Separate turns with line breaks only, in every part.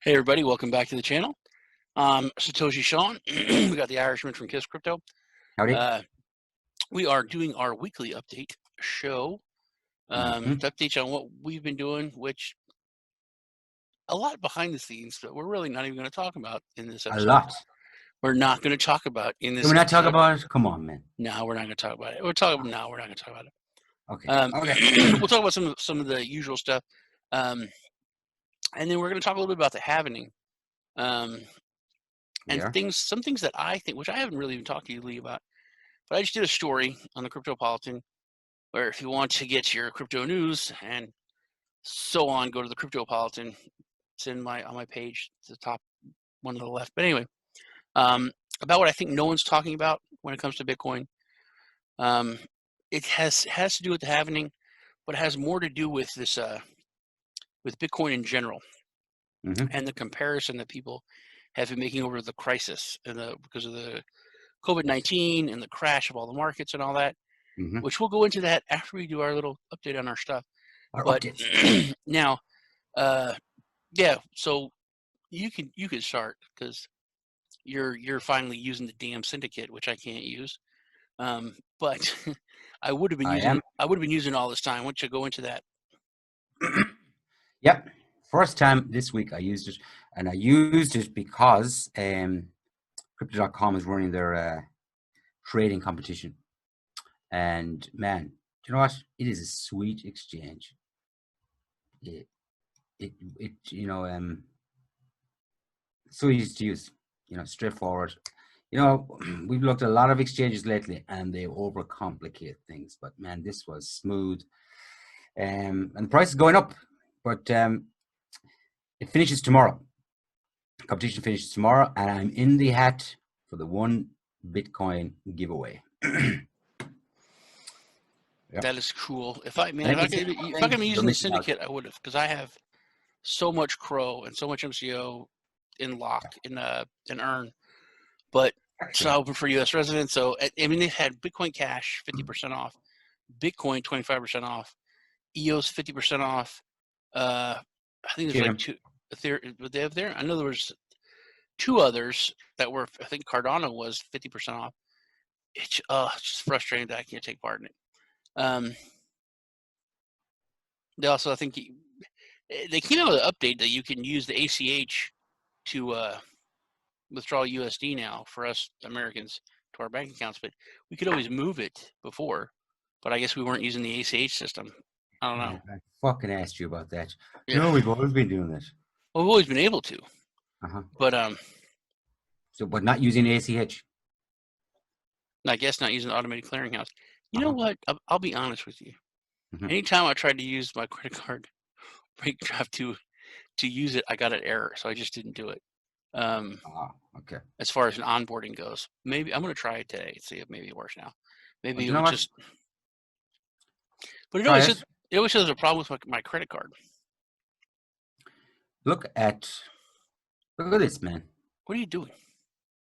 Hey everybody, welcome back to the channel. Satoshi Sean. We got the Irishman from Kiss Crypto.
Howdy.
We are doing our weekly update show to update you on what we've been doing, which a lot behind the scenes that we're really not even going to talk about in this episode.
A lot.
We're not going to talk about in this
Can we not talk
episode.
about it? Come on, man.
No, we're not going to talk about it. We're not going to talk about it.
Okay. Okay.
We'll talk about some of the usual stuff, and then we're going to talk a little bit about the Halvening. And some things that I think, which I haven't really even talked to you, Lee, about, but I just did a story on the Cryptopolitan, where if you want to get your crypto news and so on, go to the Cryptopolitan. It's on my page, the top one to the left. But anyway, about what I think no one's talking about when it comes to Bitcoin. It has to do with the Halvening, but it has more to do with this with Bitcoin in general, and the comparison that people have been making over the crisis and because of the COVID-19 and the crash of all the markets and all that, which we'll go into that after we do our little update on our stuff. But now, yeah, so you can start because you're finally using the damn syndicate, which I can't use. But I would have been using all this time. Why don't you go into that?
Yep. First time this week I used it, and I used it because Crypto.com is running their trading competition. And man, do you know what? It is a sweet exchange. It so easy to use, straightforward. We've looked at a lot of exchanges lately and they overcomplicate things, but man, this was smooth. And the price is going up, but it finishes tomorrow. Competition finishes tomorrow, and I'm in the hat for the 1 Bitcoin giveaway.
Yep. That is cool. If I could be using the syndicate, I would have, because I have so much Crow and so much MCO in lock in Earn. But it's not open for U.S. residents. So I mean, they've had Bitcoin Cash 50% off, Bitcoin 25% off, EOS 50% off. I think there's like two. They have there. I know there was 2 others that were. I think Cardano was 50% off. It's just frustrating that I can't take part in it. They also, I think, they came out with an update that you can use the ACH to withdraw USD now for us Americans to our bank accounts, but we could always move it before. But I guess we weren't using the ACH system. I don't know.
I fucking asked you about that. Yeah. No, we've always been doing this.
Well, we've always been able to. But
but not using ACH.
I guess not using the automated clearinghouse. You know what? I'll be honest with you. Anytime I tried to use my credit card break draft to use it, I got an error, so I just didn't do it.
Okay.
As far as an onboarding goes, maybe I'm going to try it today and see if maybe it works now. Maybe
well,
just. But it always shows a problem with my credit card.
Look at this, man.
What are you doing?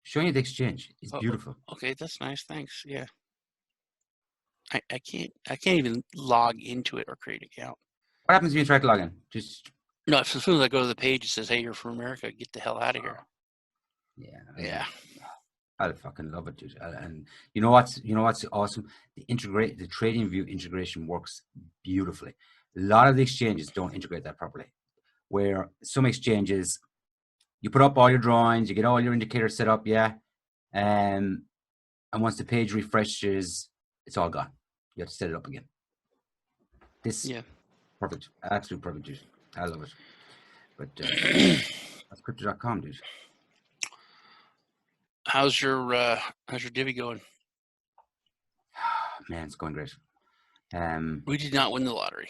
Showing you the exchange. It's beautiful.
Okay, that's nice. Thanks. Yeah. I can't even log into it or create an account.
What happens when you try to log in?
No, as soon as I go to the page, it says, "Hey, you're from America. Get the hell out of here."
Yeah. I fucking love it, dude. And you know what's awesome? The trading view integration works beautifully. A lot of the exchanges don't integrate that properly. Where some exchanges, you put up all your drawings, you get all your indicators set up, and once the page refreshes, it's all gone. You have to set it up again. Perfect, absolute perfect, dude. I love it. But that's Crypto.com, dude.
How's your Divi going?
Man, it's going great.
We did not win the lottery.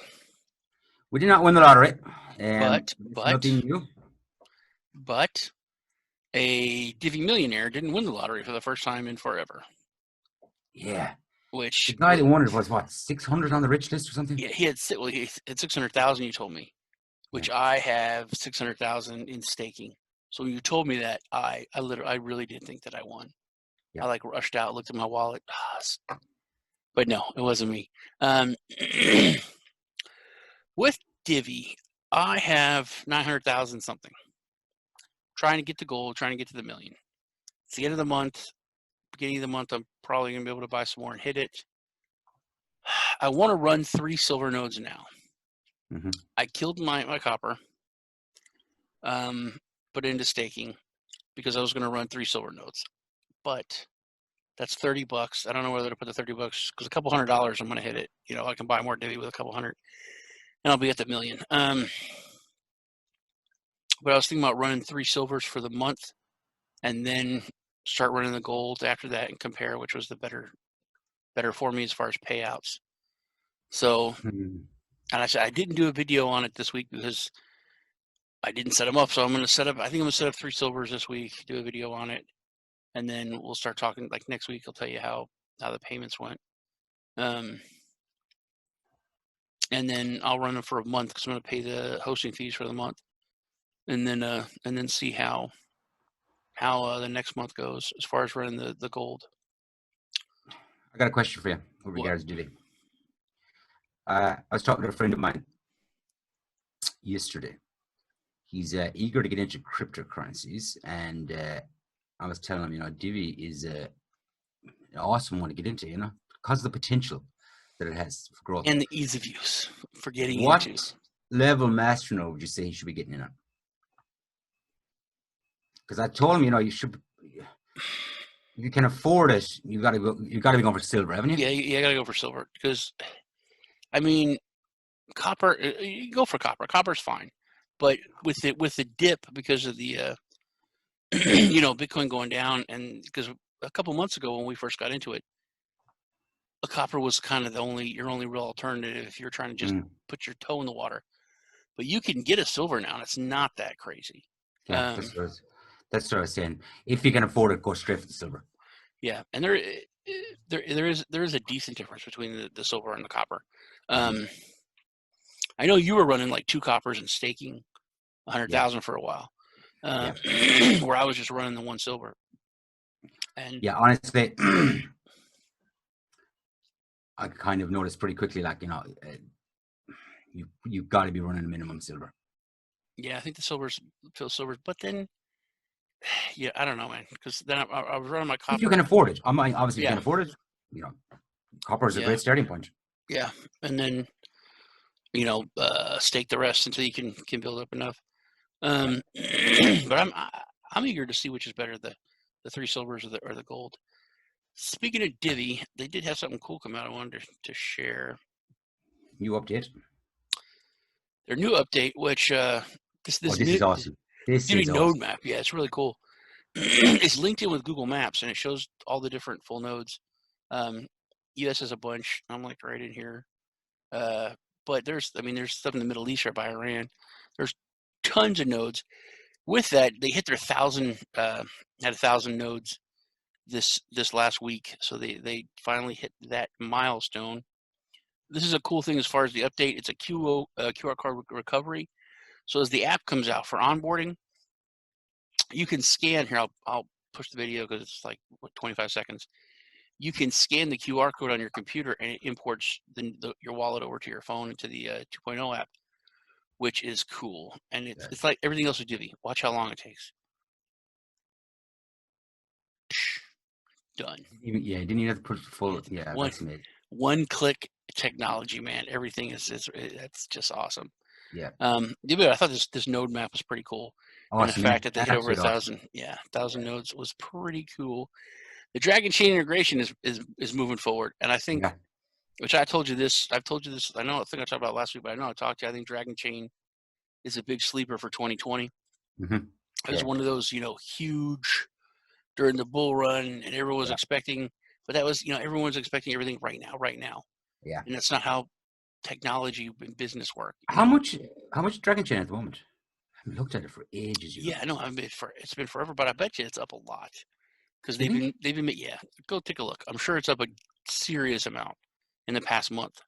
We did not win the lottery.
But
nothing new.
But a Divi millionaire didn't win the lottery for the first time in forever.
Yeah.
Which
the guy that won it was what, 600 on the rich list or something?
Yeah, he had 600,000. You told me, which I have 600,000 in staking. So when you told me that, I really did think that I won. Yeah. I rushed out, looked at my wallet, but no, it wasn't me. With Divi, I have 900,000 something. trying to get to gold, trying to get to the million. It's the end of the month. Beginning of the month, I'm probably going to be able to buy some more and hit it. I want to run 3 silver nodes now. I killed my copper, put it into staking because I was going to run 3 silver nodes. But that's $30. I don't know whether to put the $30 because a couple $100 I'm going to hit it. You know, I can buy more Divi with a couple hundred, and I'll be at the million. But I was thinking about running 3 silvers for the month, and then start running the gold after that and compare which was the better for me as far as payouts. So, and I said I didn't do a video on it this week because I didn't set them up. So I'm going to set up. I think I'm going to set up 3 silvers this week, do a video on it, and then we'll start talking. Like next week, I'll tell you how the payments went. And then I'll run them for a month because I'm going to pay the hosting fees for the month, and then see how the next month goes as far as running the gold.
I got a question for you with regards to Divi. I was talking to a friend of mine yesterday. He's eager to get into cryptocurrencies, and I was telling him, you know, Divi is an awesome one to get into, you know, because of the potential that it has for growth
and the ease of use for getting
what
into.
level master node would you say he should be getting in on? Because I told him, you know, you should. If you can afford it, you got to go. You got to be going for silver, haven't you?
Yeah, you got to go for silver because, I mean, copper. You go for copper. Copper's fine, but with the dip because of the, you know, Bitcoin going down, and because a couple months ago when we first got into it, a copper was kind of your only real alternative if you're trying to just put your toe in the water. But you can get a silver now, and it's not that crazy.
Yeah, that's what I was saying. If you can afford it, go straight for the silver.
Yeah, and there is a decent difference between the silver and the copper. I know you were running like 2 coppers and staking 100,000 for a while, where I was just running the 1 silver. And
yeah, honestly, I kind of noticed pretty quickly, like, you know, you've got to be running a minimum silver.
Yeah, I think the silvers, but then, yeah, I don't know, man, because then I was running my copper.
If you can afford it, obviously, if you can afford it, you know, copper is a great starting point.
Yeah, and then, you know, stake the rest until you can build up enough. But I'm eager to see which is better, the 3 silvers or the gold. Speaking of Divi, they did have something cool come out. I wanted to share.
New update.
Their new update, which this
is awesome. This
Divi
is
node
awesome.
map. Yeah, it's really cool. It's linked in with Google Maps, and it shows all the different full nodes. US has a bunch. I'm like right in here. But there's stuff in the Middle East right by Iran. There's tons of nodes. With that, they hit their 1,000 had 1,000 nodes this last week, so they finally hit that milestone. This is a cool thing as far as the update. It's a QR code recovery. So as the app comes out for onboarding, you can scan here. I'll push the video because it's like 25 seconds. You can scan the QR code on your computer, and it imports your wallet over to your phone into the 2.0 app, which is cool. And it's like everything else with Divi. Watch how long it takes. Done.
Yeah, didn't even have to push full. Yeah, that's amazing.
One-click technology, man. Everything is that's just awesome.
Yeah.
I thought this node map was pretty cool.
Awesome,
and the fact that they hit over 1,000, 1,000 nodes was pretty cool. The Dragon Chain integration is moving forward, and I think, which I've told you this. I think I talked about it last week, but I know I talked to you. I think Dragon Chain is a big sleeper for 2020. It was one of those, you know, huge during the bull run, and everyone was expecting, but that was, you know, everyone's expecting everything right now.
Yeah.
And that's not how technology and business work.
How much Dragon Chain at the moment? I haven't looked at it for ages.
Yeah, I know. It's been forever, but I bet you it's up a lot because they've been go take a look. I'm sure it's up a serious amount in the past month.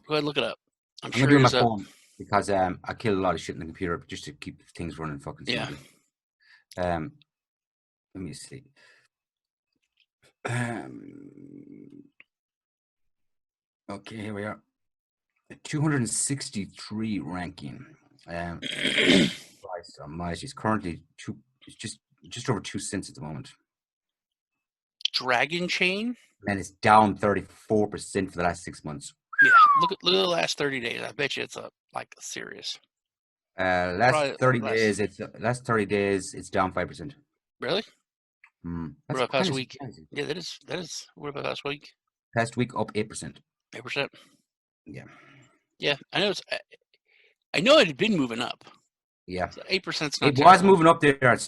Go ahead and look it up. I'm sure
gonna do my phone because I kill a lot of shit in the computer just to keep things running fucking smoothly. Let me see. Okay, here we are. 263 ranking. 5 It's currently it's just over 2 cents at the moment.
Dragon Chain?
And it's down 34% for the last 6 months.
Yeah, look at the last 30 days. I bet you it's up like serious.
Last 30 days, it's down 5%.
Really?
What
That's
about
past week? Yeah, that is. What about last week?
Past week up 8%.
8%.
Yeah.
Yeah, I know I know it had been moving up.
Yeah.
So 8%'s not
It
terrible.
was moving up there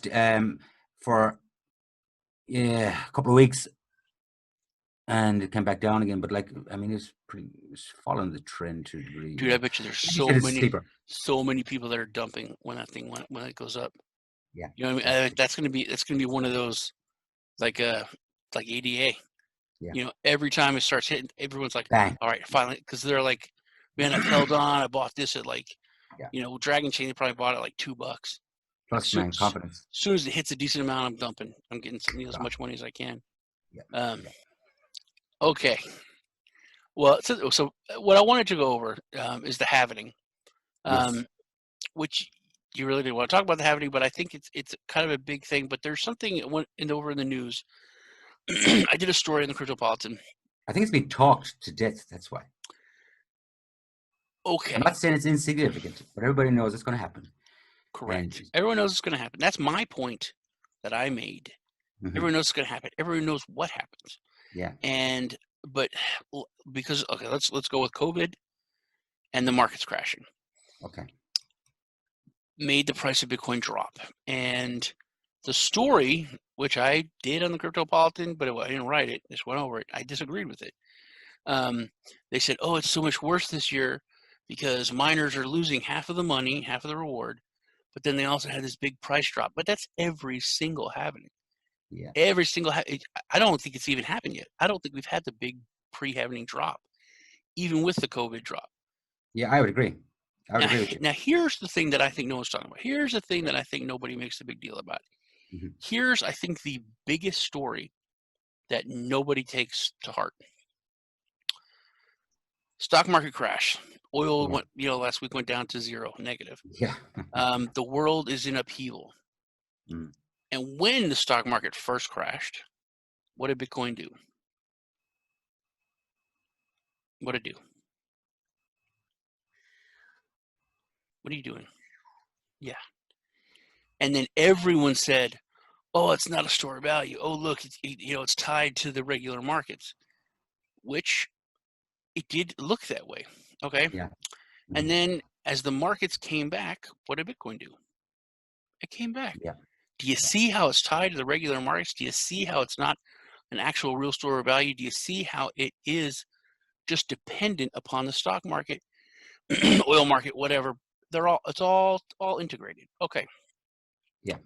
for a couple of weeks, and it came back down again. But it's following the trend to a degree.
Dude, I bet you there's so many people that are dumping when it goes up.
Yeah.
You know what I mean? That's gonna be one of those like ADA.
Yeah.
Every time it starts hitting, everyone's like,
bang.
all right, finally, because they're like, man, I've held on. I bought this at Dragon Chain. They probably bought it like $2.
Plus, man, confidence.
As soon as it hits a decent amount, I'm dumping. I'm getting as much money as I can.
Yeah.
Okay. Well, so what I wanted to go over is the Halvening, which you really didn't want to talk about the Halvening, but I think it's kind of a big thing. But there's something over in the news. I did a story in the Cryptopolitan.
I think it's been talked to death. That's why.
Okay.
I'm not saying it's insignificant, but everybody knows it's going to happen.
Correct. Everyone knows it's going to happen. That's my point that I made. Everyone knows it's going to happen. Everyone knows what happens.
Yeah.
But because let's go with COVID and the market's crashing.
Okay.
Made the price of Bitcoin drop. And the story, which I did on the Cryptopolitan, but I didn't write it, just went over it. I disagreed with it. They said, oh, it's so much worse this year because miners are losing half of the money, half of the reward, but then they also had this big price drop. But that's every single Halvening.
Yeah.
Every single I don't think it's even happened yet. I don't think we've had the big pre-Halvening drop, even with the COVID drop.
Yeah, I would agree. I would agree with you.
Now, here's the thing that I think no one's talking about. Here's the thing that I think nobody makes a big deal about. Here's, I think, the biggest story that nobody takes to heart. Stock market crash. Oil went, last week went down to zero, negative.
Yeah.
The world is in upheaval. And when the stock market first crashed, what did Bitcoin do? What did it do? What are you doing? Yeah. And then everyone said, oh, it's not a store of value. Oh, look, it's tied to the regular markets, which it did look that way. Okay.
Yeah.
And then as the markets came back, what did Bitcoin do? It came back.
Yeah.
Do you see how it's tied to the regular markets? Do you see how it's not an actual real store of value? Do you see how it is just dependent upon the stock market, oil market, whatever? It's all integrated. Okay.
Yeah.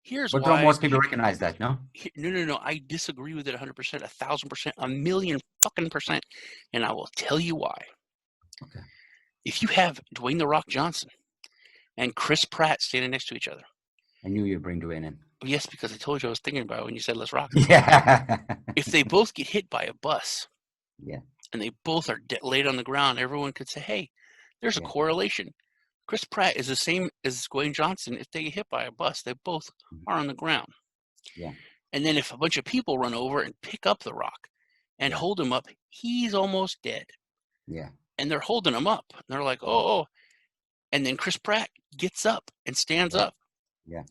Here's
but
why.
Don't most people recognize that? No.
No. I disagree with it 100%, 1,000%, a million fucking percent, and I will tell you why.
Okay.
If you have Dwayne "The Rock" Johnson and Chris Pratt standing next to each other.
I knew you'd bring Dwayne in.
Yes, because I told you I was thinking about it when you said let's rock.
Yeah.
If they both get hit by a bus,
yeah,
and they both are laid on the ground, everyone could say, hey, there's a correlation. Chris Pratt is the same as Dwayne Johnson. If they get hit by a bus, they both are on the ground.
Yeah.
And then if a bunch of people run over and pick up the rock and hold him up, he's almost dead.
Yeah.
And they're holding him up. And they're like, oh. And then Chris Pratt gets up and stands up.
Yeah.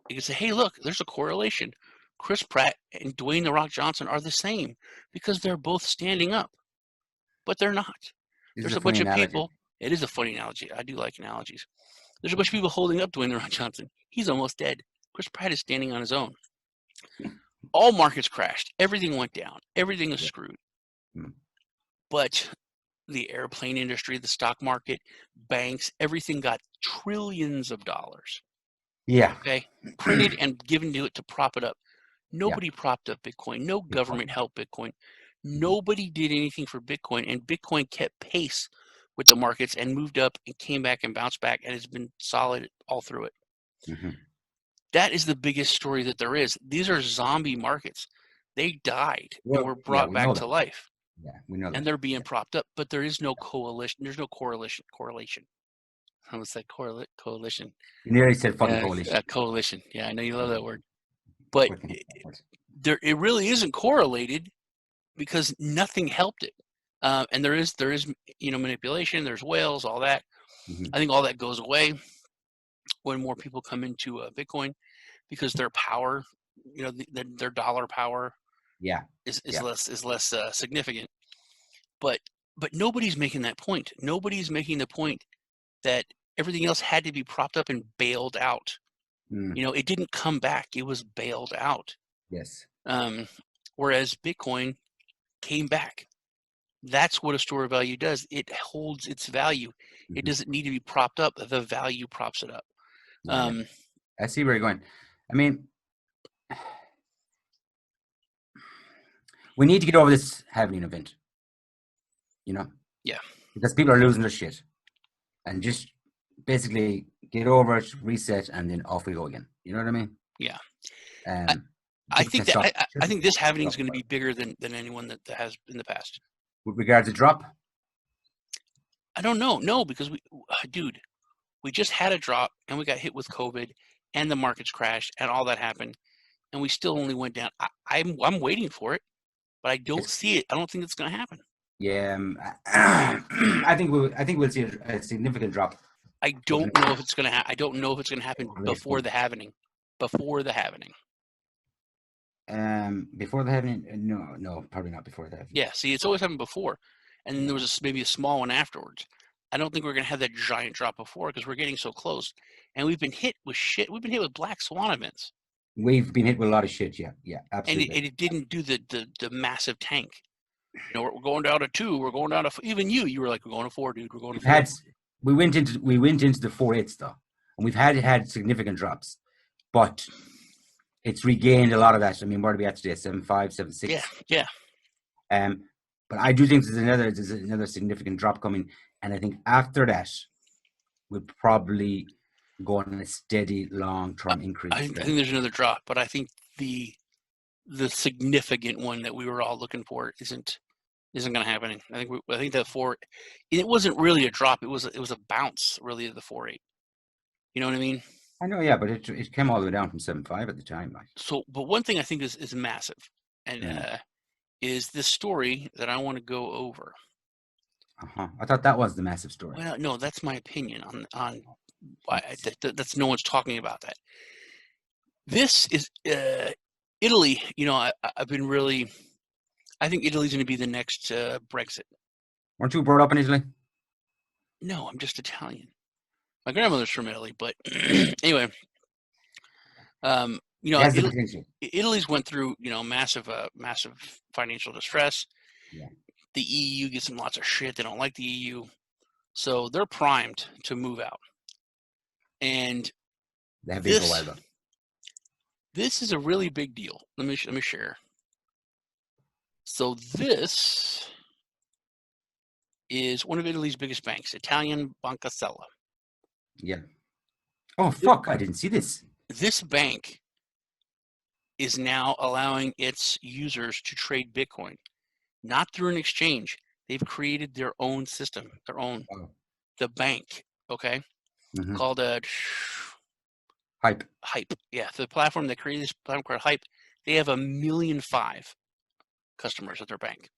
You can say, hey, look, there's a correlation. Chris Pratt and Dwayne "The Rock" Johnson are the same because they're both standing up. But they're not. There's a bunch of people. It is a funny analogy. I do like analogies. There's a bunch of people holding up Dwayne "The Rock" Johnson. He's almost dead. Chris Pratt is standing on his own. All markets crashed. Everything went down. Everything is screwed. But the airplane industry, the stock market, banks, everything got trillions of dollars.
Yeah.
Okay. Printed and given to it to prop it up. Nobody propped up Bitcoin. No government helped Bitcoin. Nobody did anything for Bitcoin, and Bitcoin kept pace with the markets and moved up and came back and bounced back and has been solid all through it. That is the biggest story that there is. These are zombie markets. They died and were brought back to life.
Yeah, we know that.
And they're being propped up, but there is no coalition. There's no correlation. I almost said coalition.
You nearly said fucking coalition.
Coalition. Yeah, I know you love that word. But it really isn't correlated because nothing helped it. And there is manipulation. There's whales, all that. I think all that goes away when more people come into Bitcoin because their power, their dollar power, is less significant. But nobody's making that point. Nobody's making the point that everything else had to be propped up and bailed out. It didn't come back. It was bailed out.
Yes.
Whereas Bitcoin came back. That's what a store of value does. It holds its value. It doesn't need to be propped up. The value props it up.
I see where you're going. I mean, we need to get over this Halvening event.
Yeah.
Because people are losing their shit. And just basically get over it, reset, and then off we go again. You know what I mean?
Yeah. I think this Halvening is going to be bigger than anyone that has in the past.
With regards to drop?
I don't know. No, because we just had a drop and we got hit with COVID and the markets crashed and all that happened and we still only went down. I'm waiting for it, but I don't see it. I don't think it's going to happen.
Yeah, I think we'll see a significant drop.
I don't know if it's going to happen. I don't know if it's going to happen before the Halvening. Before the Halvening.
Before the Halvening? No, probably not before the Halvening.
Yeah, see, it's always happened before, and then there was maybe a small one afterwards. I don't think we're going to have that giant drop before because we're getting so close, and we've been hit with shit. We've been hit with black swan events.
We've been hit with a lot of shit. Yeah, absolutely.
And it didn't do the massive tank. We're going down to 2. We're going down to even you were like, we're going to 4, dude. We're going to 4.
We went into the 4.8s though, and we've had significant drops, but it's regained a lot of that. I mean, where are we at today? 7.5, 7.6.
Yeah.
But I do think there's another significant drop coming, and I think after that, we'll probably go on a steady long-term increase.
I think there's another drop, but I think the significant one that we were all looking for isn't going to happen. I think that 4, it wasn't really a drop. It was a bounce really of the 4.8. You know what I mean?
I know, yeah, but it came all the way down from 7.5 at the time. Like.
So, but one thing I think is massive, and is this story that I want to go over.
I thought that was the massive story.
Well, no, that's my opinion on why that's no one's talking about that. This is Italy. I've been really. I think Italy's going to be the next Brexit.
Weren't you brought up in Italy?
No, I'm just Italian. My grandmother's from Italy, but anyway, Italy's went through massive financial distress.
Yeah.
The EU gets them lots of shit. They don't like the EU, so they're primed to move out. And
they have been for a while though.
This is a really big deal. Let me share. So this is one of Italy's biggest banks, Italian Banca Sella.
Yeah. Oh, fuck. I didn't see this.
This bank is now allowing its users to trade Bitcoin, not through an exchange. They've created their own system, the bank, okay, called
Hype.
Yeah, the platform that created this platform called Hype, they have 1.5 million customers at their bank.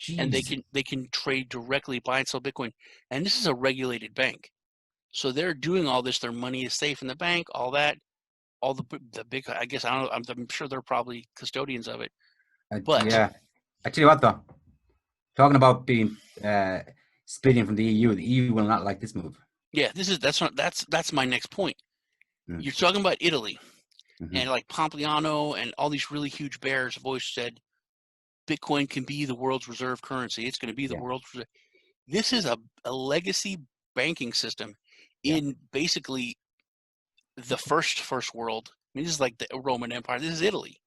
Jeez. And they can trade directly, buy and sell Bitcoin. And this is a regulated bank. So they're doing all this. Their money is safe in the bank, all that. All the big, I guess, I don't know, I'm sure they're probably custodians of it. But
yeah, I tell you what though, talking about being splitting from the EU will not like this move.
Yeah, that's my next point. You're talking about Italy, and like Pompliano and all these really huge bears have always said Bitcoin can be the world's reserve currency. It's going to be the world's reserve. This is a legacy banking system in basically the first world. I mean, this is like the Roman Empire. This is Italy,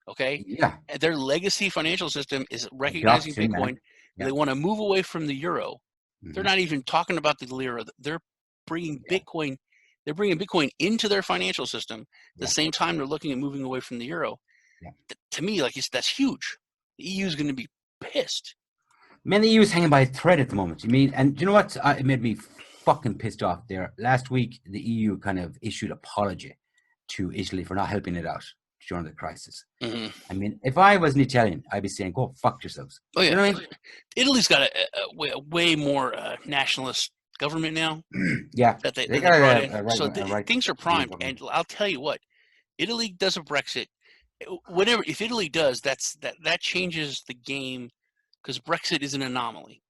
okay?
Yeah.
And their legacy financial system is recognizing Bitcoin. They want to move away from the euro. They're not even talking about the lira. They're bringing Bitcoin. They're bringing Bitcoin into their financial system. At the same time, they're looking at moving away from the euro. To me, that's huge. The EU is going to be pissed.
Man, the EU is hanging by a thread at the moment. You mean, and you know what? It made me fucking pissed off there. Last week, the EU kind of issued an apology to Italy for not helping it out during the crisis.
Mm-hmm.
I mean, if I was an Italian, I'd be saying, "Go fuck yourselves."
Oh yeah,
you know what I mean?
Italy's got a way more nationalist government now.
Yeah,
that
they
they
got
brought in.
a right,
So
a right
things are
wing
primed,
government.
and I'll tell you what, Italy does a Brexit. Whatever, if Italy does, that changes the game, because Brexit is an anomaly.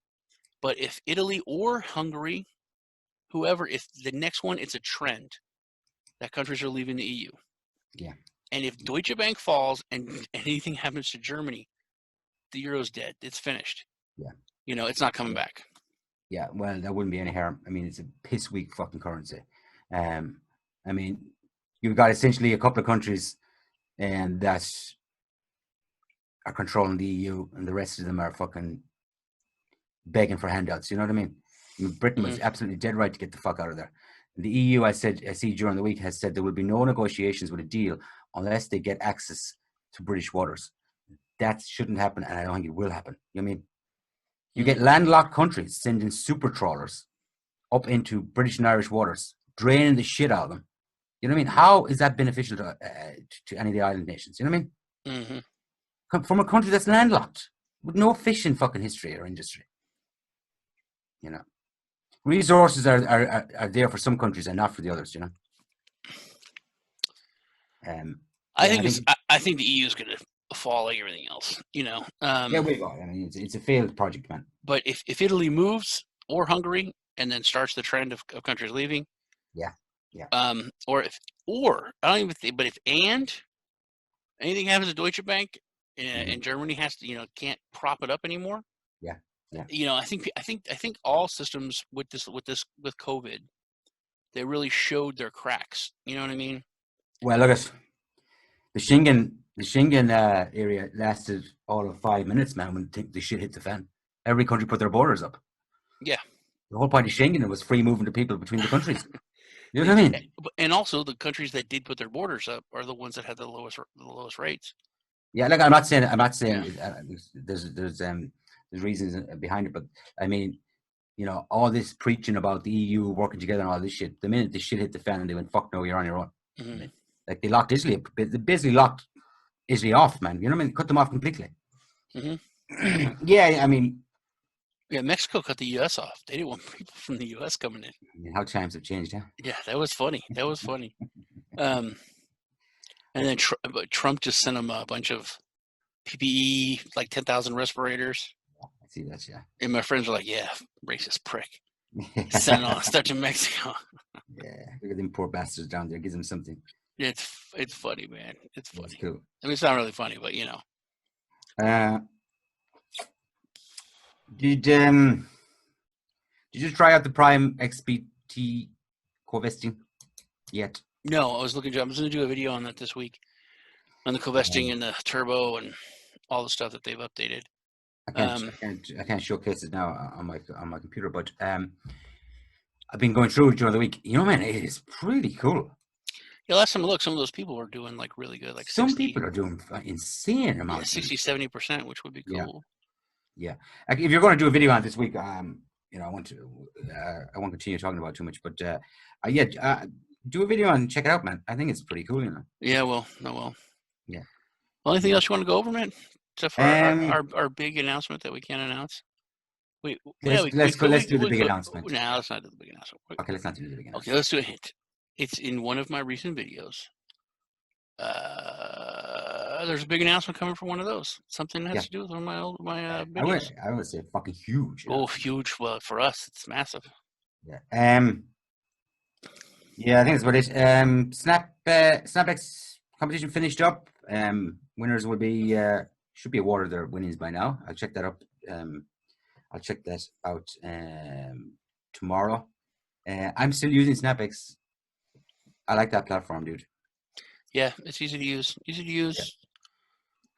But if Italy or Hungary, whoever, if the next one, it's a trend that countries are leaving the EU.
Yeah.
And if Deutsche Bank falls and anything happens to Germany, the euro's dead. It's finished.
Yeah.
It's not coming back.
Yeah, well, there wouldn't be any harm. I mean, it's a piss weak fucking currency. I mean, you've got essentially a couple of countries and that are controlling the EU, and the rest of them are fucking begging for handouts. You know what I mean? Britain was absolutely dead right to get the fuck out of there. The EU, I see during the week, has said there will be no negotiations with a deal unless they get access to British waters. That shouldn't happen, and I don't think it will happen. You know what I mean? You get landlocked countries sending super trawlers up into British and Irish waters, draining the shit out of them. You know what I mean? How is that beneficial to any of the island nations? You know what I mean?
Mm-hmm.
From a country that's landlocked with no fishing fucking history or industry. You know, resources are there for some countries and not for the others. You know.
I think the EU is going to fall like everything else.
Yeah, we got. I mean, it's a failed project, man.
But if Italy moves, or Hungary, and then starts the trend of countries leaving,
yeah.
or I don't even think, but if anything happens to Deutsche Bank, and Germany has to, can't prop it up anymore.
Yeah.
I think all systems with COVID, they really showed their cracks. You know what I mean?
Well, look at the Schengen area lasted all of 5 minutes, man. When the shit hit the fan, every country put their borders up.
Yeah.
The whole point of Schengen was free movement of people between the countries. You know what I mean?
And also, the countries that did put their borders up are the ones that had the lowest rates.
Yeah, look, I'm not saying there's reasons behind it, but I mean, all this preaching about the EU working together and all this shit. The minute the shit hit the fan, and they went, "Fuck no, you're on your own."
Mm-hmm.
Like they locked Italy, they basically locked Italy off, man. You know what I mean? Cut them off completely.
Mm-hmm.
Yeah, I mean.
Yeah, Mexico cut the U.S. off. They didn't want people from the U.S. coming in.
I mean, how times have changed, huh?
Yeah, that was funny. And then Trump just sent them a bunch of PPE, like 10,000 respirators.
I see that, yeah.
And my friends were like, "Yeah, racist prick." Send on stuck to Mexico.
Yeah, look at them poor bastards down there. Gives them something.
Yeah, it's funny, man. It's funny.
It's cool.
I mean, it's not really funny, but
Did you try out the Prime XBT co-vesting yet?
No, I was going to do a video on that this week, on the co-vesting and the turbo and all the stuff that they've updated.
I can't showcase it now on my computer, but I've been going through it during the week. You know, man, it is pretty cool.
Yeah, last time I looked, some of those people were doing like really good, like
some people are doing insane amounts.
60-70%, which would be cool.
Yeah. If you're going to do a video on it this week, I won't continue talking about it too much, but do a video and check it out, man. I think it's pretty cool, you know.
Yeah, well,
yeah.
Well, anything else you want to go over, man? Except for our big announcement that we can't announce.
Let's do the big announcement.
No, let's not do the big announcement.
Okay, let's not do the big announcement.
Okay, let's do a hint. It's in one of my recent videos. There's a big announcement coming from one of those. Something that has to do with one of my videos.
I would say fucking huge.
Oh, huge. Well, for us, it's massive.
Yeah. Yeah, I think that's about it. SnapX competition finished up. Winners will be should be awarded their winnings by now. I'll check that up. I'll check that out tomorrow. I'm still using SnapX. I like that platform, dude.
Yeah, it's easy to use. Yeah.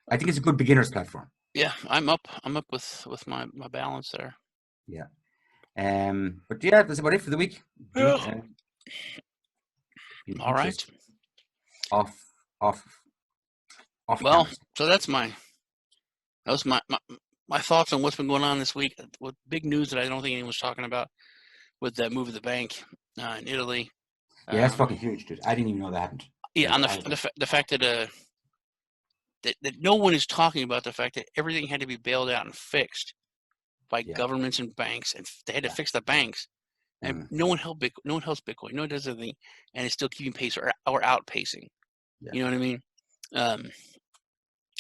I think it's a good beginner's platform.
Yeah, I'm up with my balance there.
Yeah. But yeah, that's about it for the week.
All right.
Off.
Well, campus. So that was my thoughts on what's been going on this week. With big news that I don't think anyone's talking about. with that move of the bank in Italy.
Yeah, that's fucking huge, dude. I didn't even know that happened.
Yeah, on the fact that that no one is talking about the fact that everything had to be bailed out and fixed by governments and banks, and they had to fix the banks, and no one held Bitcoin. No one helps Bitcoin. No one does anything, and it's still keeping pace or outpacing.
Yeah.
You know what I mean?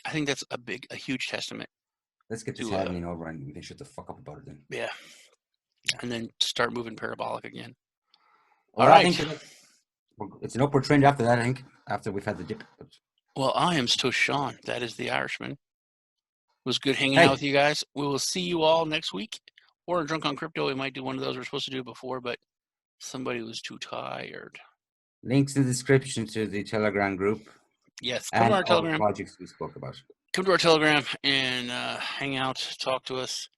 I think that's a huge testament.
Let's get this halvening over and we can shut the fuck up about it then.
Yeah. And then start moving parabolic again.
Well, all right. I think it's an upward trend after that, I think, after we've had the dip.
Well, I am Satoshi Sean. That is the Irishman. It was good hanging out with you guys. We will see you all next week. Or Drunk on Crypto. We might do one of those. We're supposed to do it before, but somebody was too tired.
Links in the description to the Telegram group.
Yes, come to our Telegram.
Projects we spoke about.
Come to our Telegram and hang out, talk to us.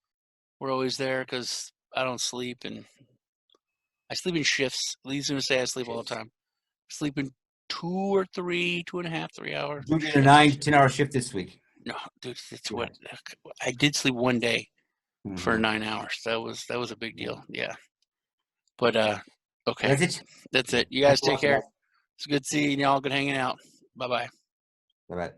We're always there because I don't sleep, and I sleep in shifts. Lee's going to say I sleep all the time. I sleep in 2.5, 3 hours.
You did a 9 to 10 hour shift this week.
No, dude, it's what I did sleep one day for 9 hours. That was a big deal. Yeah. But okay. That's it. You guys take care. It's good seeing y'all. Good hanging out. Bye-bye.
Bye-bye.